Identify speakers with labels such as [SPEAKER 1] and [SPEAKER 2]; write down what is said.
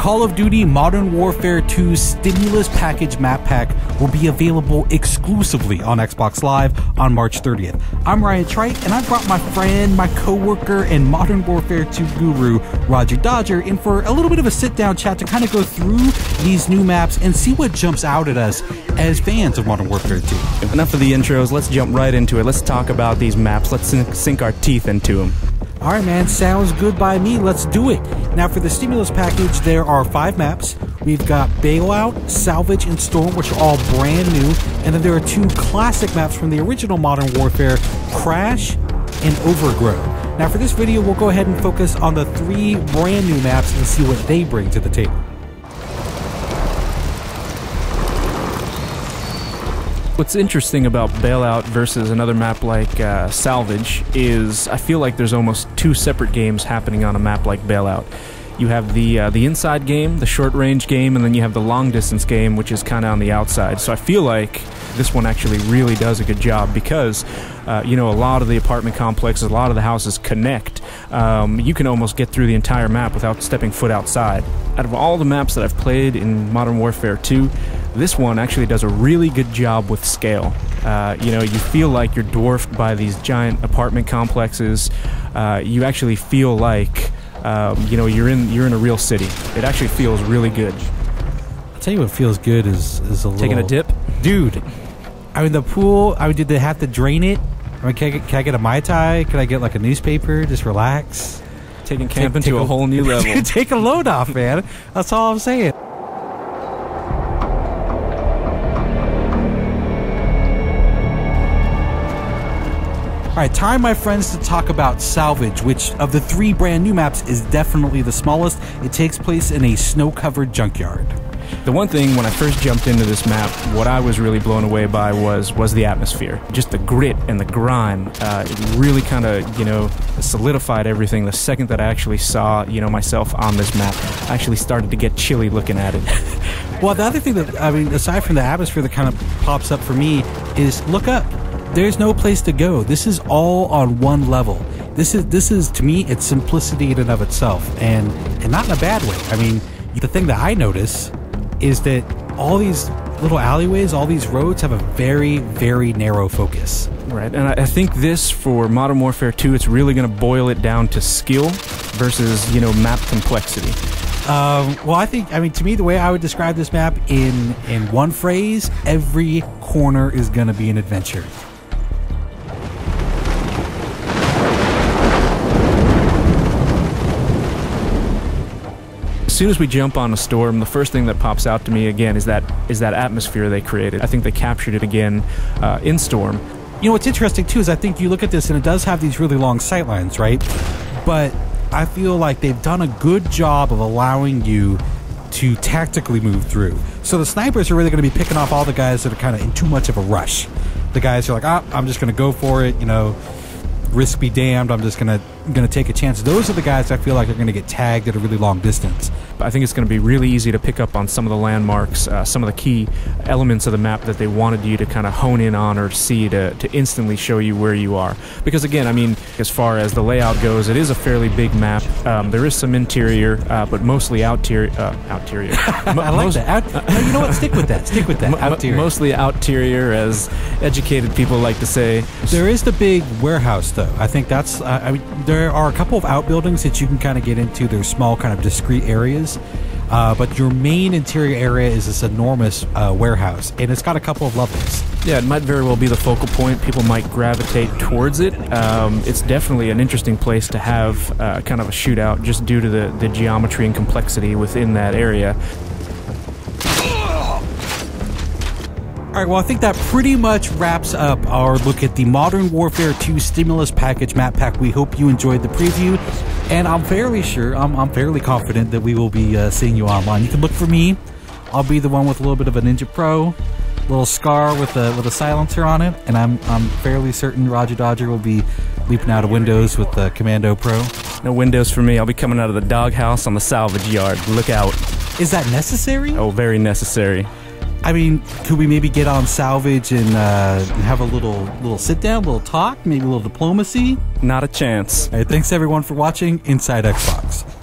[SPEAKER 1] Call of Duty Modern Warfare 2 StimulusPackage map pack will be available exclusively on Xbox Live on March 30th. I'm Ryan Trite, and I brought my friend, my co-worker, and Modern Warfare 2 guru, Roger Dodger, in for a little bit of a sit-down chat to kind of go through these new maps and see what jumps out at us as fans of Modern Warfare 2.
[SPEAKER 2] Enough of the intros, let's jump right into it. Let's talk about these maps. Let's sink our teeth into them.
[SPEAKER 1] Alright man, sounds good by me, let's do it. Now for the Stimulus Package, there are 5 maps. We've got Bailout, Salvage, and Storm, which are all brand new. And then there are 2 classic maps from the original Modern Warfare, Crash and Overgrow. Now for this video, we'll go ahead and focus on the 3 brand new maps and see what they bring to the table.
[SPEAKER 2] What's interesting about Bailout versus another map like Salvage is I feel like there's almost 2 separate games happening on a map like Bailout. You have the inside game, the short-range game, and then you have the long-distance game, which is kind of on the outside. So I feel like this one actually really does a good job because, you know, a lot of the apartment complexes, a lot of the houses connect. You can almost get through the entire map without stepping foot outside. Out of all the maps that I've played in Modern Warfare 2, this one actually does a really good job with scale. You know, you feel like you're dwarfed by these giant apartment complexes. You actually feel like, you know, you're in a real city. It actually feels really good.
[SPEAKER 1] I'll tell you what feels good is a little...
[SPEAKER 2] Taking a dip?
[SPEAKER 1] Dude, I mean, the pool, I mean, did they have to drain it? I mean, can I get a Mai Tai? Can I get like a newspaper? Just relax?
[SPEAKER 2] Taking camping to a whole new level.
[SPEAKER 1] Take a load off, man. That's all I'm saying. Alright, time, my friends, to talk about Salvage, which of the 3 brand new maps is definitely the smallest. It takes place in a snow-covered junkyard.
[SPEAKER 2] The one thing, when I first jumped into this map, what I was really blown away by was the atmosphere. Just the grit and the grime. It really kind of, you know, solidified everything. The second that I actually saw, you know, myself on this map, I actually started to get chilly looking at it.
[SPEAKER 1] Well, the other thing that, I mean, aside from the atmosphere that kind of pops up for me, is look up. There's no place to go. This is all on one level. This is to me, it's simplicity in and of itself, and not in a bad way. I mean, the thing that I notice is that all these little alleyways, all these roads have a very, very narrow focus.
[SPEAKER 2] Right, and I think this, for Modern Warfare 2, it's really going to boil it down to skill versus, you know, map complexity.
[SPEAKER 1] Well, I mean, to me, the way I would describe this map in one phrase, every corner is going to be an adventure.
[SPEAKER 2] As soon as we jump on a Storm, the first thing that pops out to me again is that atmosphere they created. I think they captured it again in Storm.
[SPEAKER 1] You know what's interesting too is I think you look at this and it does have these really long sightlines, right? But I feel like they've done a good job of allowing you to tactically move through. So the snipers are really going to be picking off all the guys that are kind of in too much of a rush. The guys who are like, I'm just going to go for it, you know, risk be damned, I'm just gonna take a chance. Those are the guys I feel like are gonna get tagged at a really long distance.
[SPEAKER 2] I think it's going to be really easy to pick up on some of the landmarks, some of the key elements of the map that they wanted you to kind of hone in on or see to instantly show you where you are. Because again, I mean, as far as the layout goes, it is a fairly big map. There is some interior, but mostly outerior.
[SPEAKER 1] I like that. No, you know what? Stick with that. Stick with that. Outerior.
[SPEAKER 2] Mostly outerior, as educated people like to say.
[SPEAKER 1] There is the big warehouse, though. I think that's. I mean, there are a couple of outbuildings that you can kind of get into. They're small, kind of discrete areas. But your main interior area is this enormous warehouse, and it's got a couple of levels.
[SPEAKER 2] Yeah, it might very well be the focal point. People might gravitate towards it. It's definitely an interesting place to have kind of a shootout just due to the geometry and complexity within that area.
[SPEAKER 1] Alright, well, I think that pretty much wraps up our look at the Modern Warfare 2 StimulusPackage map pack. We hope you enjoyed the preview, and I'm fairly sure, I'm fairly confident that we will be seeing you online. You can look for me. I'll be the one with a little bit of a Ninja Pro, little scar with a silencer on it, and I'm fairly certain Roger Dodger will be leaping out of windows with the Commando Pro.
[SPEAKER 2] No windows for me. I'll be coming out of the doghouse on the salvage yard. Look out.
[SPEAKER 1] Is that necessary?
[SPEAKER 2] Oh, very necessary.
[SPEAKER 1] I mean, could we maybe get on Salvage and have a little sit down, a little talk, maybe a little diplomacy?
[SPEAKER 2] Not a chance.
[SPEAKER 1] All right, thanks everyone for watching Inside Xbox.